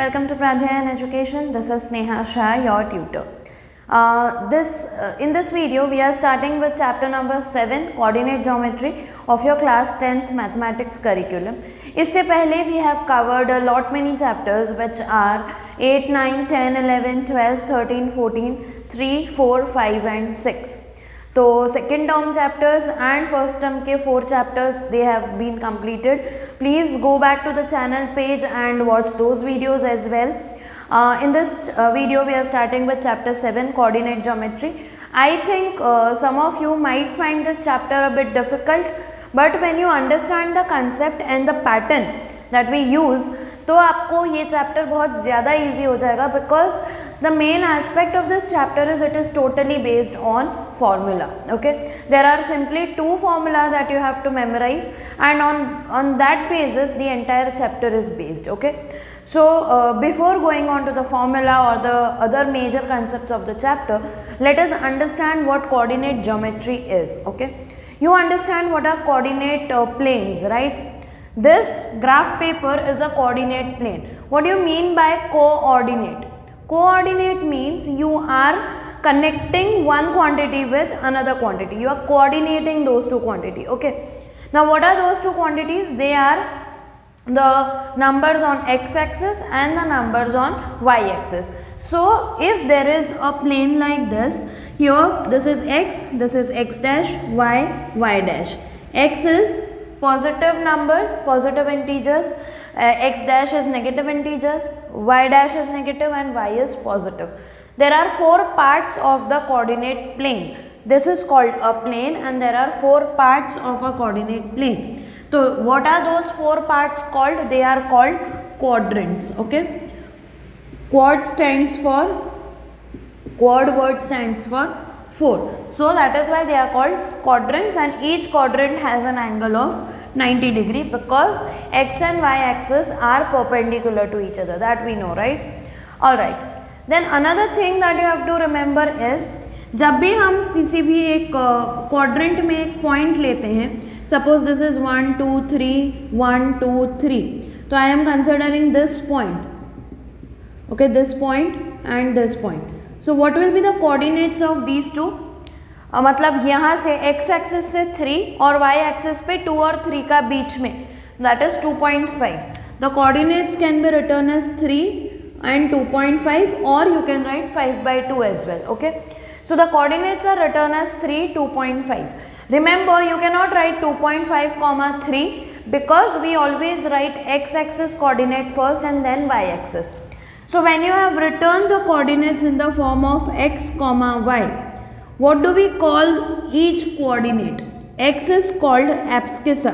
welcome to Pradhyayan Education. This is Sneha Shah, your tutor. In this video, we are starting with chapter number 7, Coordinate Geometry of your class 10th Mathematics curriculum. इससे पहले we have covered a lot many chapters which are 8, 9, 10, 11, 12, 13, 14, 3, 4, 5 and 6. तो second term chapters and first term के 4 chapters they have been completed. Please go back to the channel page and watch those videos as well. In this video we are starting with chapter 7, coordinate geometry. I think some of you might find this chapter a bit difficult, but when you understand the concept and the pattern that we use, तो आपको ये chapter बहुत ज़्यादा easy हो जाएगा, because the main aspect of this chapter is it is totally based on formula. Okay, there are simply 2 formula that you have to memorize, and on that basis the entire chapter is based. Okay, so before going on to the formula or the other major concepts of the chapter, let us understand what coordinate geometry is. Okay, you understand what are coordinate planes, right? This graph paper is a coordinate plane. What do you mean by coordinate? Coordinate means you are connecting one quantity with another quantity. You are coordinating those two quantities. Okay. Now what are those two quantities? They are the numbers on x-axis and the numbers on y-axis. So if there is a plane like this, here this is x, this is x dash, y dash. X is positive numbers, positive integers, x dash is negative integers, y dash is negative and y is positive. There are 4 parts of the coordinate plane. This is called a plane and there are 4 parts of a coordinate plane. So what are those 4 parts called? They are called quadrants. Okay, quad word stands for 4. So that is why they are called quadrants, and each quadrant has an angle of 90 degree because x and y axis are perpendicular to each other. That we know, right? Alright. Then another thing that you have to remember is, जब भी हम किसी भी एक quadrant में एक point लेते हैं, suppose this is 1 2 3 1 2 3, तो I am considering this point. Okay, this point and this point. So what will be the coordinates of these two? मतलब यहाँ से x एक्सिस से 3 और y एक्सिस पे 2 और 3 का बीच में, that is 2.5. The coordinates can be written as 3 and 2.5, or you can write 5/2 as well. Okay, so the coordinates are written as 3, 2.5. Remember, you cannot write 2.5 comma 3 because we always write x axis coordinate first and then y axis. So when you have written the coordinates in the form of x comma y, what do we call each coordinate? X is called abscissa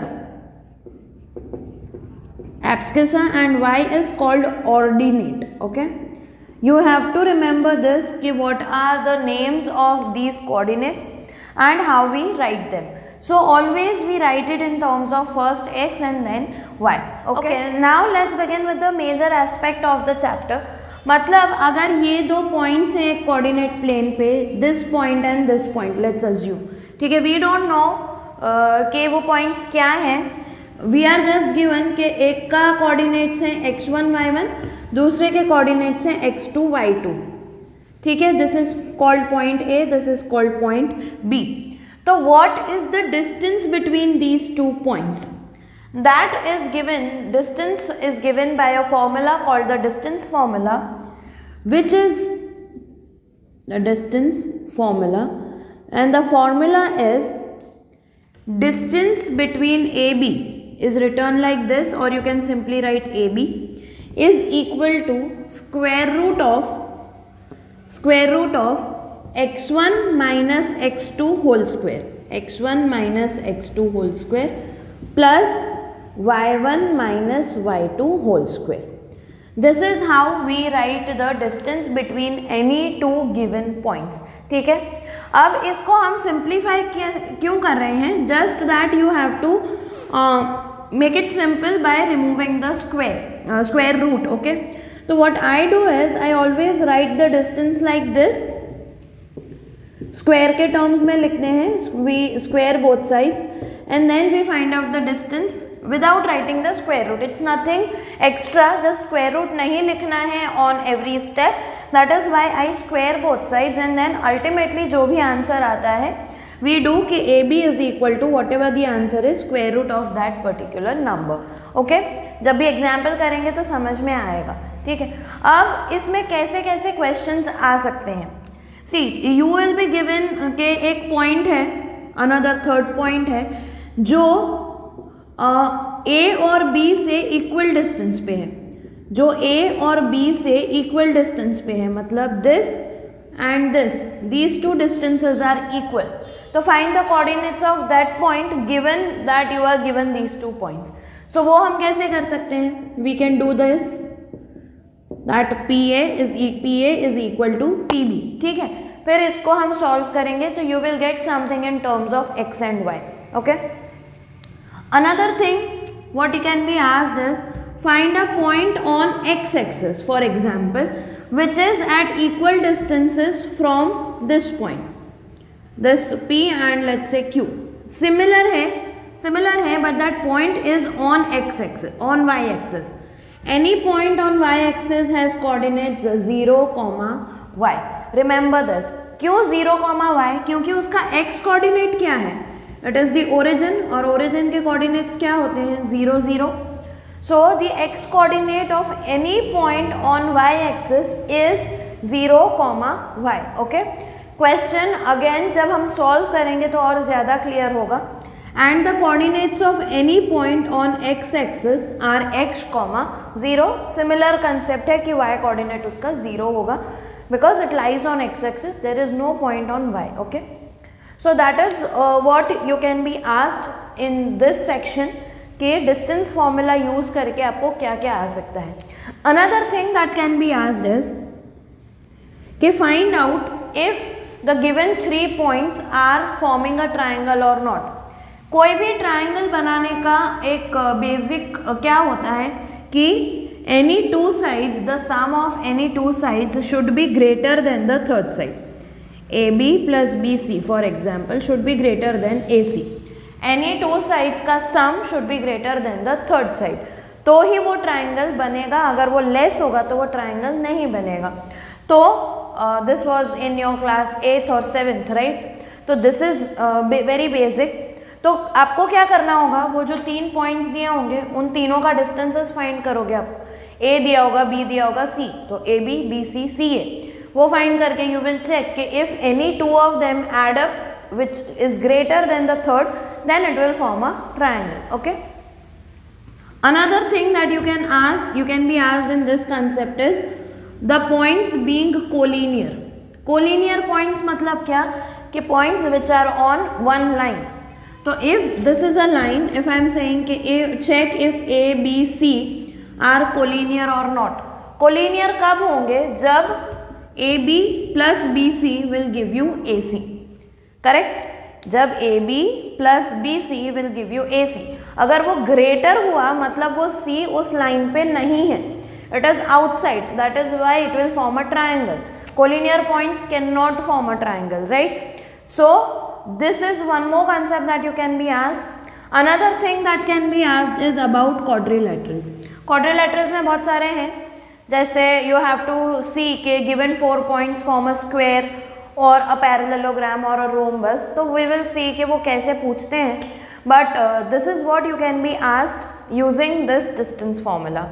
and y is called ordinate. Okay, you have to remember this, कि what are the names of these coordinates and how we write them. So always we write it in terms of first x and then y. Okay, now let's begin with the major aspect of the chapter. मतलब अगर ये 2 points हैं एक coordinate plane पे, this point and this point, let's assume, ठीक है, we don't know कि वो पॉइंट्स क्या हैं. वी आर जस्ट गिवन कि एक का कोऑर्डिनेट्स हैं x1 y1, दूसरे के कोऑर्डिनेट्स हैं x2 y2. ठीक है, this is called point A, this is called point B. तो what is the distance between these 2 points? That is given, distance is given by a formula called the distance formula, which is the distance formula, and the formula is distance between AB is written like this, or you can simply write AB is equal to square root of x1 minus x2 whole square, x1 minus x2 whole square plus y1 minus y2 whole square. This is how we write the distance between any 2 given points. ठीक है, अब इसको हम simplify क्यों कर रहे हैं? Just that you have to make it simple by removing the square root. Okay, तो what I do is I always write the distance like this. Square के टर्म्स में लिखते हैं, we square both sides, and then we find out the distance without writing the square root. It's nothing extra, just square root नहीं लिखना है on every step. That is why I square both sides and then ultimately जो भी answer आता है we do कि AB is equal to whatever the answer is square root of that particular number. Okay? जब भी example करेंगे तो समझ में आएगा, ठीक है. अब इसमें कैसे कैसे क्वेश्चंस आ सकते हैं. सी यू विल बी गिवन के एक पॉइंट है, अनदर थर्ड पॉइंट है जो ए और बी से इक्वल डिस्टेंस पे है, जो ए और बी से इक्वल डिस्टेंस पे है, मतलब this and this, these two distances are equal. तो find the coordinates of that point given that you are given these 2 points. So वो हम कैसे कर सकते हैं? We can do this, that PA is equal to PB, ठीक है. फिर इसको हम सॉल्व करेंगे तो you will get something in terms of x and y. Okay. Another thing what you can be asked is find a point on x axis for example which is at equal distances from this point, this P and let's say Q. Similar है but that point is on x axis, on y axis. Any point on y-axis has coordinates 0, y. Remember this. क्यों 0, y? क्योंकि उसका x coordinate क्या है? It is the origin, और origin के coordinates क्या होते हैं? 0, 0. So the x coordinate of any point on y-axis is 0, y. Okay? Question again जब हम solve करेंगे तो और ज़्यादा clear होगा. And the coordinates of any point on x-axis are x, 0. Similar concept है कि y coordinate उसका 0 होगा because it lies on x-axis. There is no point on y. Okay. So that is what you can be asked in this section कि distance formula use करके आपको क्या क्या आ सकता है. Another thing that can be asked is कि find out if the given 3 points are forming a triangle or not. कोई भी ट्राइंगल बनाने का एक बेसिक क्या होता है कि any 2 sides, the sum of any 2 sides should be greater than the third side. AB plus BC for example should be greater than AC. Any 2 sides का sum should be greater than the third side, तो ही वो triangle बनेगा. अगर वो less होगा तो वो ट्राइंगल नहीं बनेगा. तो this was in your class 8th और 7th, राइट. तो दिस इज वेरी बेसिक. तो आपको क्या करना होगा, वो जो 3 पॉइंट्स दिए होंगे उन तीनों का डिस्टेंसेस फाइंड करोगे आप. A दिया होगा, B दिया होगा, C, तो AB, BC, CA वो फाइंड करके यू विल चेक कि if any 2 of them add up which is greater than the third then it will form a triangle. Okay. Another thing that you can be asked in this concept is the points being collinear. Collinear points मतलब क्या कि points which are on one line. तो if this is a line, if I am saying कि check if A, B, C are collinear और not. Collinear कब होंगे? जब AB plus BC will give you AC. Correct. जब AB plus BC will give you AC. अगर वो greater हुआ मतलब वो C उस लाइन पे नहीं है, it is outside, that is why it will form a triangle. Collinear points can not form a triangle, right. So this is one more concept that you can be asked. Another thing that can be asked is about quadrilaterals. Quadrilaterals में बहुत सारे हैं, जैसे you have to see कि given 4 points form a square or a parallelogram or a rhombus. तो we will see कि वो कैसे पूछते हैं. But this is what you can be asked using this distance formula.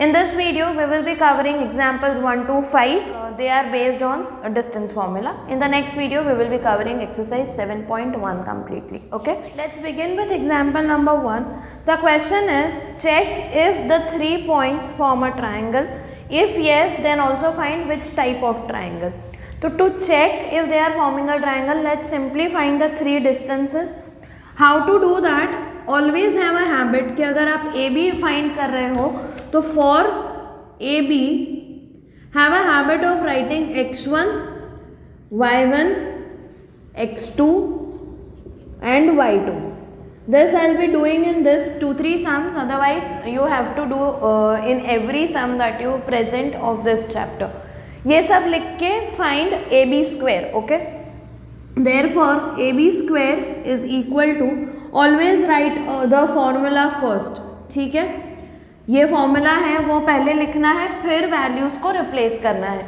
In this video, we will be covering examples 1 to 5. They are based on a distance formula. In the next video, we will be covering exercise 7.1 completely. Okay. Let's begin with example number 1. The question is, check if the 3 points form a triangle. If yes, then also find which type of triangle. So to check if they are forming a triangle, let's simply find the 3 distances. How to do that? Always have a habit कि अगर आप AB find कर रहे हो तो for AB have a habit of writing x1, y1, x2 and y2. This I'll be doing in this 2-3 sums. Otherwise you have to do in every sum that you present of this chapter. ये सब लिख के find AB square. Okay. Therefore AB square is equal to always write the formula first, ठीक है। ये formula है वो पहले लिखना है, फिर वैल्यूज को रिप्लेस करना है।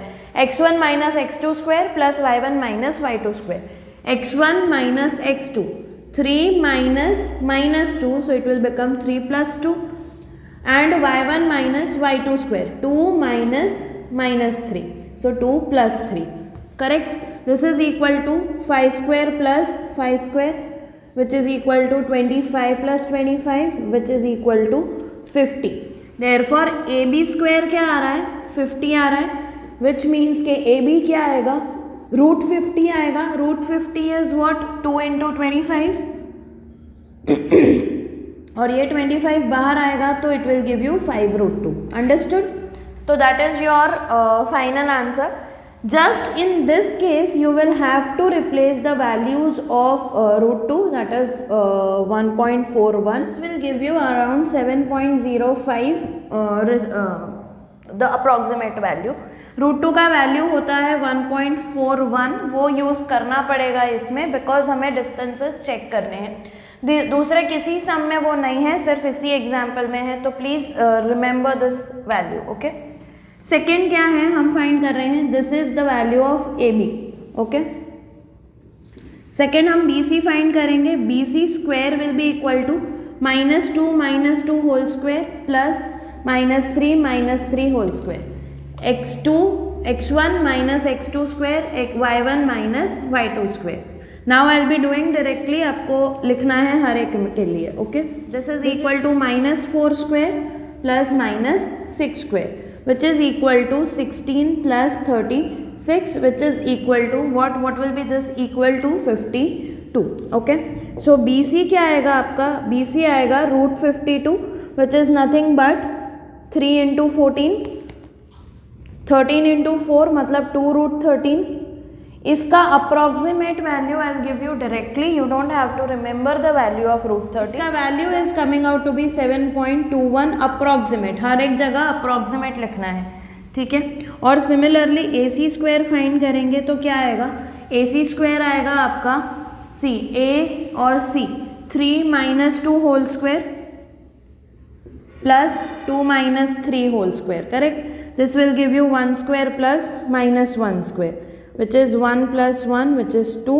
x1 minus x2 square plus y1 minus y2 square, x1 minus x2, 3 minus 2, so it will become 3 plus 2, and y1 minus y2 square, 2 minus 3, so 2 plus 3, correct. This is equal to 5 square plus 5 square, which is equal to 25 plus 25, which is equal to 50. Therefore AB square क्या आ रहा है, 50 आ रहा है, which means के AB क्या आएगा, root 50 आएगा। Root 50 is what, 2 into 25 और ये 25 बाहर आएगा तो it will give you 5 root 2। Understood? तो that is your final answer. Just in this case you will have to replace the values of root 2, that is 1.41. This will give you around 7.05 the approximate value. Root 2 का value होता है 1.41, वो use करना पड़ेगा इसमें because हमें distances check करने हैं। दूसरे किसी सम में वो नहीं है, सिर्फ इसी एग्जाम्पल में है, तो please remember this value. Okay, second क्या है हम फाइंड कर रहे हैं, this is the value of A B. Okay, second हम बी सी फाइंड करेंगे। B C square will be equal to -2 whole square plus -3 whole square, x1 minus x2 square, y1 minus y2 square. Now I will be doing directly, आपको लिखना है हर एक के लिए। Okay, this is equal to -4 square plus -6 square, which is equal to 16 plus 36, which is equal to what will be this, equal to 52. okay, so BC क्या आएगा आपका, BC आएगा root 52, which is nothing but 3 into 14, 13 into 4 मतलब 2 root 13। इसका approximate value I will give you directly, you don't have to remember the value of root 13। इसका वैल्यू is coming out to be 7.21 approximate, हर एक जगह approximate लिखना है, ठीक है। और similarly A C square find करेंगे तो क्या आएगा, ए सी स्क्वायर आएगा आपका सी, ए और C 3 minus 2 whole square plus 2 minus 3 whole square, correct. This will give you 1 square plus -1 square, which is 1 plus 1, which is 2.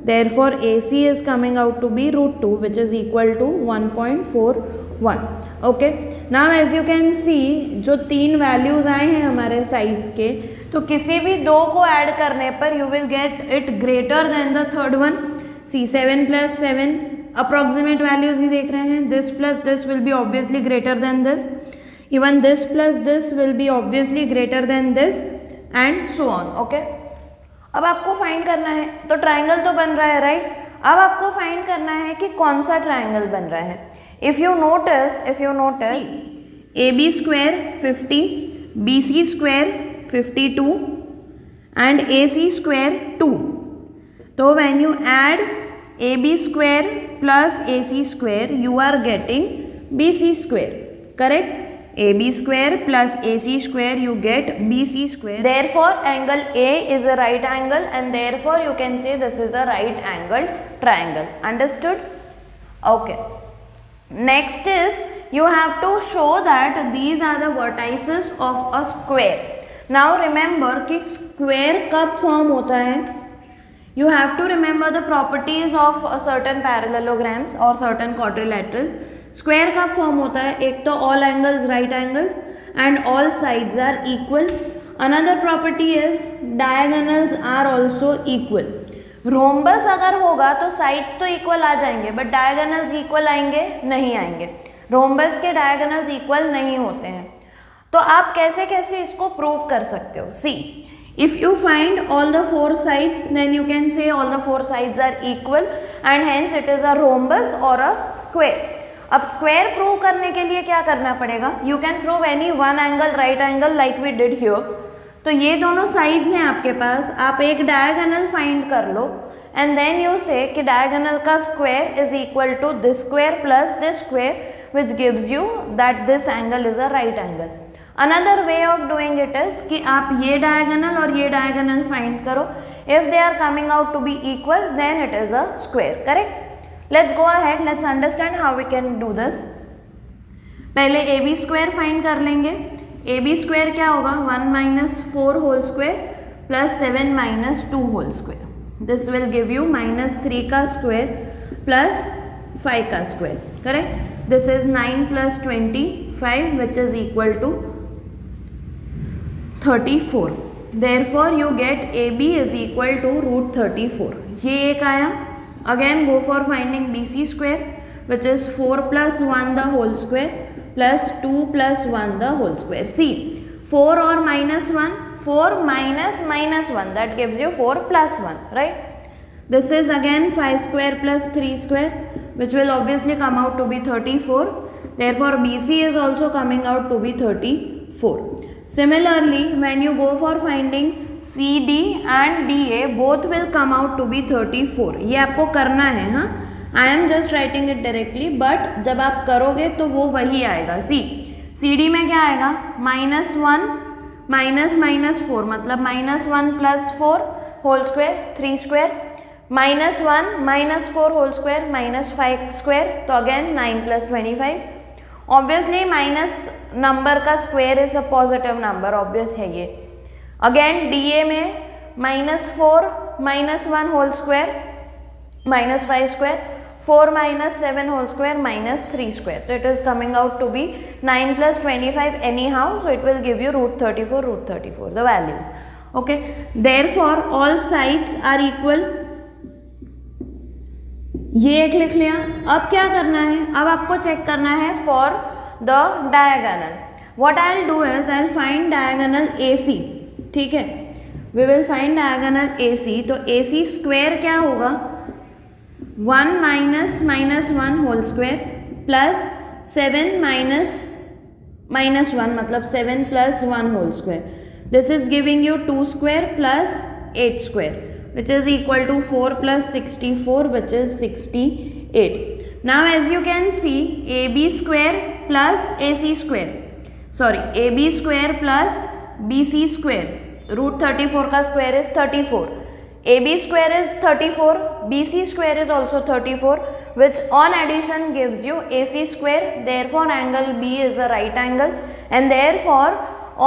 Therefore AC is coming out to be root 2, which is equal to 1.41. okay, now as you can see जो 3 values आए हैं हमारे sides के, तो किसी भी दो को ऐड करने पर you will get it greater than the third one. see 7 plus 7 approximate values ही देख रहे हैं, this plus this will be obviously greater than this, even this plus this will be obviously greater than this, and so on. okay, अब आपको find करना है, तो triangle तो बन रहा है, राइट। अब आपको फाइंड करना है कि कौन सा ट्राइंगल बन रहा है। If you notice A B square 50, B C square 52 and A C square 2, तो when you add A B square plus A C square you are getting B C square, correct. AB square plus AC square you get BC square. Therefore angle A is a right angle and therefore you can say this is a right angled triangle. Understood? Okay. Next is you have to show that these are the vertices of a square. Now remember कि square कब form होता है, you have to remember the properties of certain parallelograms or certain quadrilaterals. Square कब form होता है, एक तो all angles right angles and all sides are equal. Another property is diagonals are also equal. Rhombus अगर होगा तो sides तो equal आ जाएंगे बट डायगोनल्स इक्वल आएंगे नहीं आएंगे, रोम्बस के डायगोनल्स इक्वल नहीं होते हैं। तो आप कैसे कैसे इसको प्रूव कर सकते हो, सी if you find all the 4 sides then you can say all the 4 sides are equal and hence it is a rhombus or a square. अब स्क्वायर प्रूव करने के लिए क्या करना पड़ेगा, you can prove any one angle right angle like we did here. तो ये दोनों साइड्स हैं आपके पास, आप एक डायगोनल फाइंड कर लो एंड देन यू से कि डायगोनल का square is equal to this square plus this square which gives you that this angle is a right angle. Another way of doing it is कि आप ये diagonal और ये diagonal find करो, if they are coming out to be equal then it is a square, correct. Let's go ahead, let's understand how we can do this. पहले A B square find कर लेंगे. ए B square क्या होगा, 1 minus 4 whole square plus 7 minus 2 whole square. This will give you -3 का square plus 5 का square. Correct. This is 9 plus 25 which is equal to 34. Therefore you get AB is equal to root 34. ये एक आया. Again go for finding BC square which is 4 plus 1 the whole square plus 2 plus 1 the whole square. See, 4 or minus 1, 4 minus minus 1, that gives you 4 plus 1, right? This is again 5 square plus 3 square which will obviously come out to be 34. Therefore BC is also coming out to be 34. Similarly, when you go for finding CD and DA, both will come out to be 34. ये आपको करना है. हाँ, I am just writing it directly, but जब आप करोगे तो वो वही आएगा. सी CD में क्या आएगा, -1 माइनस माइनस 4 मतलब -1 plus 4 whole square 3 square, -1 minus 4 whole square -5 square, तो again 9 plus 25. Obviously minus number का square is a positive number, obvious है ये. अगेन डीए में -4 -1 whole square -5 square, 4 - 7 whole square -3 square. तो it is coming out to be 9 plus 25 anyhow, so it will give you root 34 the values. Okay, therefore all sides are equal. ये एक लिख लिया. अब क्या करना है, अब आपको चेक करना है for the diagonal. What I will do is I will find diagonal AC. ठीक है, we will find diagonal AC. तो AC स्क्वायर क्या होगा, 1 minus -1 whole square plus 7 minus 1 मतलब 7 plus 1 whole square. This is giving you 2 square plus 8 square which is equal to 4 plus 64 which is 68. Now as you can see, AB square plus AC square, sorry AB square plus BC square, root 34 का square is 34. AB square is 34, BC square is also 34, which on addition gives you AC square. Therefore angle B is a right angle and therefore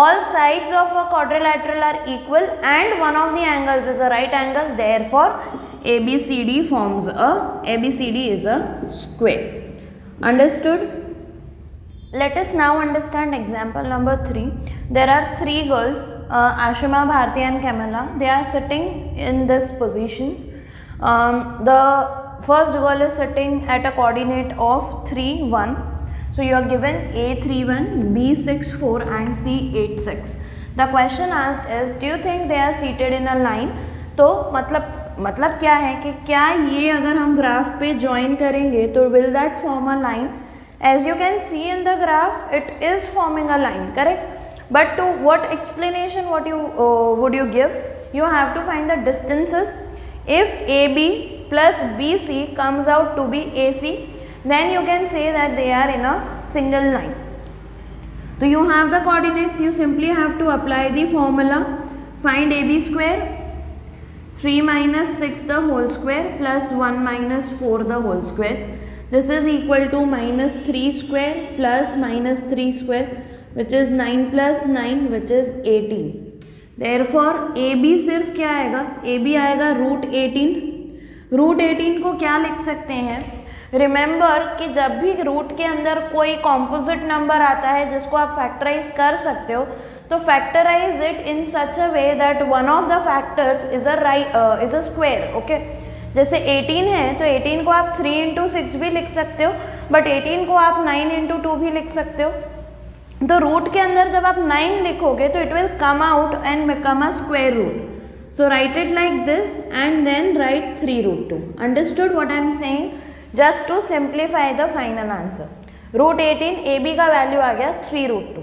all sides of a quadrilateral are equal and one of the angles is a right angle. Therefore ABCD is a square. Understood? Let us now understand example number 3. There are 3 girls, Ashima, Bharti and Kamala. They are sitting in this positions. The first girl is sitting at a coordinate of 3 1. So you are given A31, B64 and C86. The question asked is, do you think they are seated in a line? तो मतलब क्या है कि क्या ये अगर हम graph पे ज्वाइन करेंगे तो will that form a line? As you can see in the graph, it is forming a line, correct? But to what explanation, what you would you give? You have to find the distances. If AB plus BC comes out to be AC, then you can say that they are in a single line. So you have the coordinates, you simply have to apply the formula. Find AB square, 3 minus 6 the whole square plus 1 minus 4 the whole square. This is equal to -3 square plus -3 square which is 9 plus 9 which is 18. Therefore AB सिर्फ क्या आएगा, AB आएगा √18. √18 को क्या लिख सकते हैं, remember कि जब भी रूट के अंदर कोई कॉम्पोजिट नंबर आता है जिसको आप फैक्टराइज कर सकते हो, तो factorize it in such a way that one of the factors is a square. Okay, जैसे 18 है तो 18 को आप 3 × 6 भी लिख सकते हो, बट 18 को आप 9 × 2 भी लिख सकते हो. तो रूट के अंदर जब आप 9 लिखोगे तो it will come out and become a square root. So write it like this and then write 3√2. Understood what I am saying? Just to simplify the final answer. √18 AB का वैल्यू आ गया 3√2.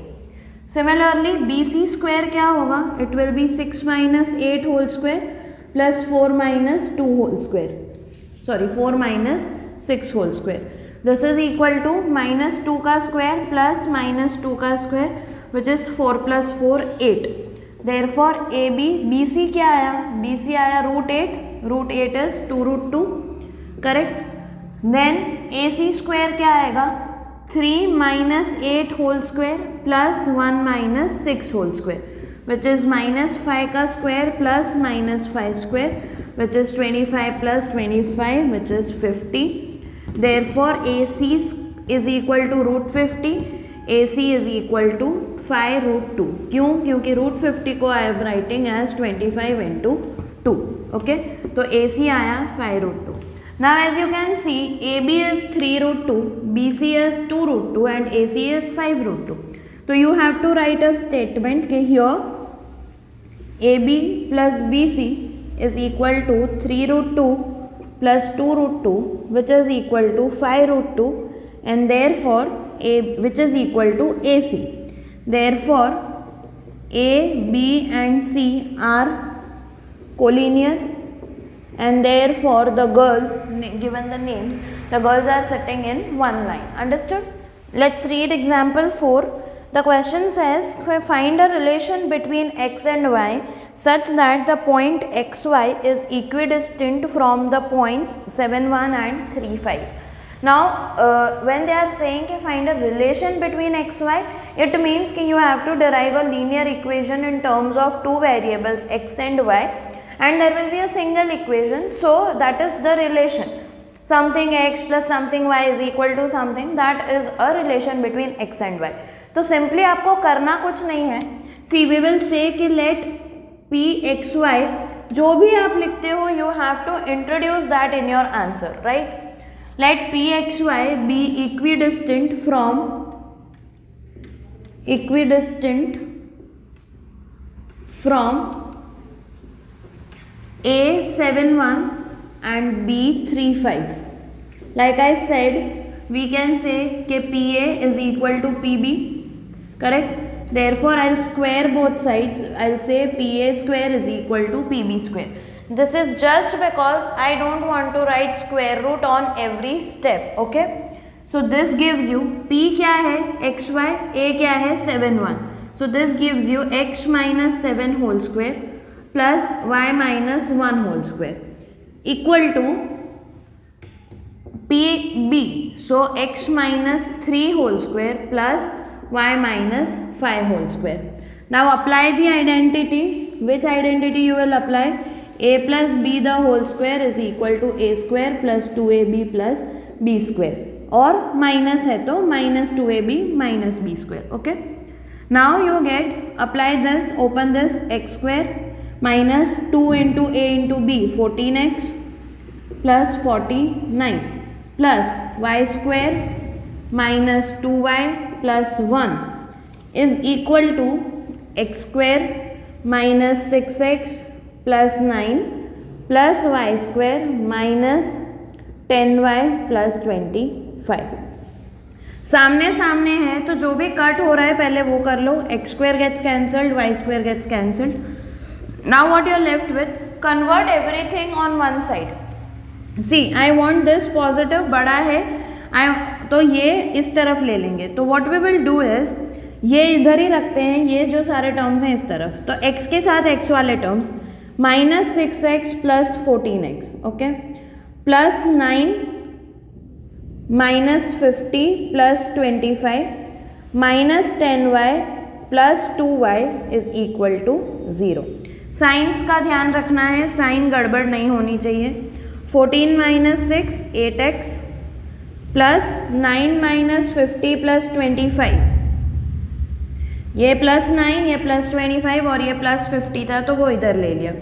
Similarly BC square क्या होगा, it will be 6 minus 8 whole square plus 4 minus 2 whole square, sorry 4 minus 6 whole square. This is equal to -2 का square plus -2 का square which is 4 + 4 8. Therefore AB BC क्या आया, BC आया √8 is 2√2. Correct. Then A C square क्या आएगा 3 minus 8 whole square plus 1 minus 6 whole square which is -5 का square plus -5 square which is 25 plus 25 which is 50. Therefore AC is equal to root 50, AC is equal to 5 root 2. क्यों? क्योंकि root 50 को I am writing as 25 into 2. Okay, तो AC आया 5 root 2. Now as you can see, AB is 3 root 2, BC is 2 root 2 and AC is 5 root 2. So you have to write a statement कि here AB plus BC is equal to 3 root 2 plus 2 root 2 which is equal to 5 root 2 and therefore A which is equal to AC. Therefore A, B and C are collinear and therefore the girls, given the names, the girls are sitting in one line. Understood? Let's read example 4. The question says find a relation between x and y such that the point xy is equidistant from the points 7, 1 and 3, 5. Now when they are saying find a relation between xy, it means you have to derive a linear equation in terms of two variables x and y, and there will be a single equation, so that is the relation. Something x plus something y is equal to something, that is a relation between x and y. तो simply आपको करना कुछ नहीं है. सी we will say कि late P X Y, जो भी आप लिखते हो you have to introduce that in your answer, right. Let P X Y be equidistant from A 7, 1 and B 3, 5. Like I said, we can say कि PA is equal to PB, correct? Therefore, I'll square both sides. I'll say PA square is equal to PB square. This is just because I don't want to write square root on every step, okay? So this gives you P क्या है XY, A क्या है 7, 1. So this gives you x minus 7 whole square plus y minus 1 whole square equal to PB. So x minus 3 whole square plus y minus 5 whole square. Now apply the identity. Which identity you will apply? A plus B the whole square is equal to A square plus 2AB plus B square, और minus है तो minus 2AB minus B square. Okay. Now you get, apply this, open this, x square minus 2 into A into B 14x plus 49 plus y square minus 2y plus 1 is equal to x square minus 6x plus 9 plus y square minus 10y plus 25. सामने सामने है तो जो भी cut हो रहा है पहले वो कर लो. x square gets cancelled, y square gets cancelled. Now what you are left with, convert everything on one side. See, I want this positive बड़ा है, तो ये इस तरफ ले लेंगे. तो what we will do is, ये इधर ही रखते हैं, ये जो सारे टर्म्स हैं इस तरफ. तो x के साथ x वाले terms minus 6x plus 14x, okay, plus 9 minus 50 plus 25 minus 10y plus 2y is equal to 0. Science का ध्यान रखना है, साइन गड़बड़ नहीं होनी चाहिए. 14 minus 6 8x plus 9 minus 50 plus 25, ये प्लस 9 ये प्लस 25 और ये प्लस 50 था तो वो इधर ले लिया.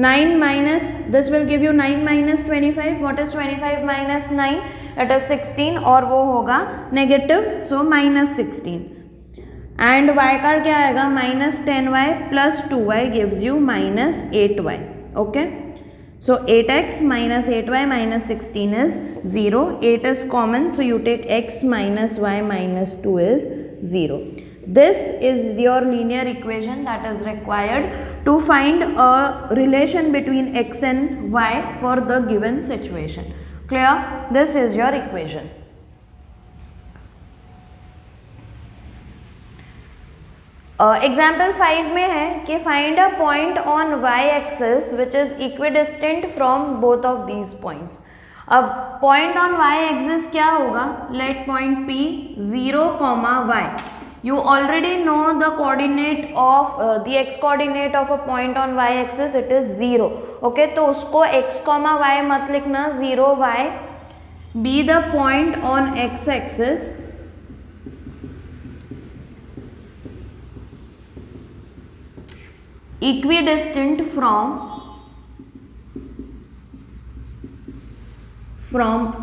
9 minus this will give you 9 minus 25. What is 25 minus 9? It is 16 और वो होगा negative, so minus 16. And y का क्या आएगा minus 10y plus 2y gives you minus 8y. Okay, so 8x minus 8y minus 16 is 0. 8 is common, so you take x minus y minus 2 is 0. This is your linear equation that is required to find a relation between x and y for the given situation. Clear? This is your equation. Example 5 में है कि find a point on y axis which is equidistant from both of these points. अब point on y axis क्या होगा, let point P 0, y. You already know the coordinate of the x coordinate of a point on y axis, it is 0. Okay, तो उसको x, y मत लिखना, 0, y. Be the point on x axis equidistant from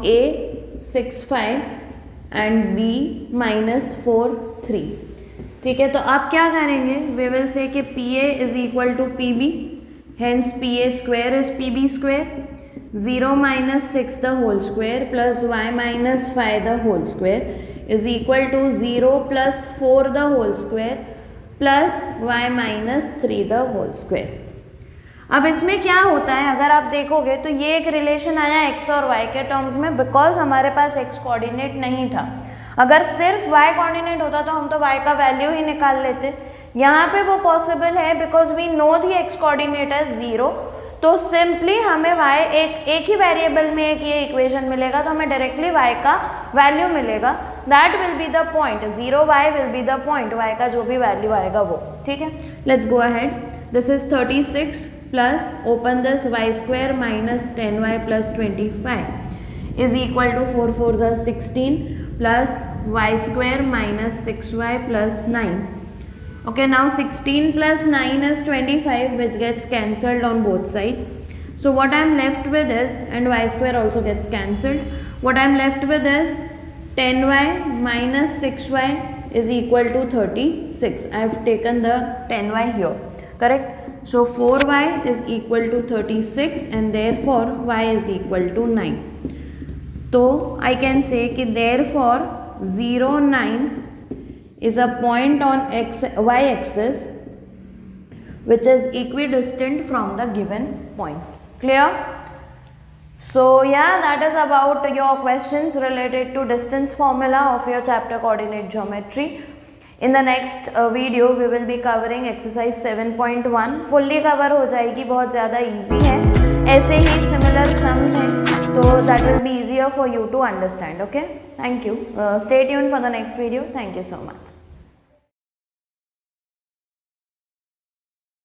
A 6, 5 and B -4, 3. ठीक है, तो आप क्या करेंगे, वी विल से कि PA is equal to PB, hence PA square is PB square, 0 - 6 the whole square plus y - 5 the whole square is equal to 0 + 4 the whole square plus y - 3 the whole square. अब इसमें क्या होता है, अगर आप देखोगे तो ये एक रिलेशन आया x और y के टर्म्स में, बिकॉज हमारे पास x कोऑर्डिनेट नहीं था. अगर सिर्फ y कोऑर्डिनेट होता तो हम तो y का वैल्यू ही निकाल लेते. यहाँ पे वो पॉसिबल है because we know the x coordinate as 0, तो सिंपली हमें y एक ही वेरिएबल में एक ये इक्वेशन मिलेगा, तो हमें डायरेक्टली y का वैल्यू मिलेगा. That will be the point, 0y will be the point, y का जो भी वैल्यू आएगा वो. ठीक है, let's go ahead. This is 36 plus open this y square minus 10y plus 25 is equal to 4 4s are 16 plus y square minus 6y plus 9. Okay, now 16 plus 9 is 25, which gets cancelled on both sides. So what I am left with is, and y square also gets cancelled, what I am left with is 10y minus 6y is equal to 36. I have taken the 10y here, correct? So 4y is equal to 36 and therefore y is equal to 9. So I can say कि therefore 0, 9 is a point on y axis which is equidistant from the given points. Clear? So yeah, that is about your questions related to distance formula of your chapter coordinate geometry. In the next video we will be covering exercise 7.1. fully cover हो जाएगी, बहुत ज़्यादा easy है. ऐसे ही similar sums हैं, तो that will be easier for you to understand. Okay, thank you. Stay tuned for the next video. Thank you so much.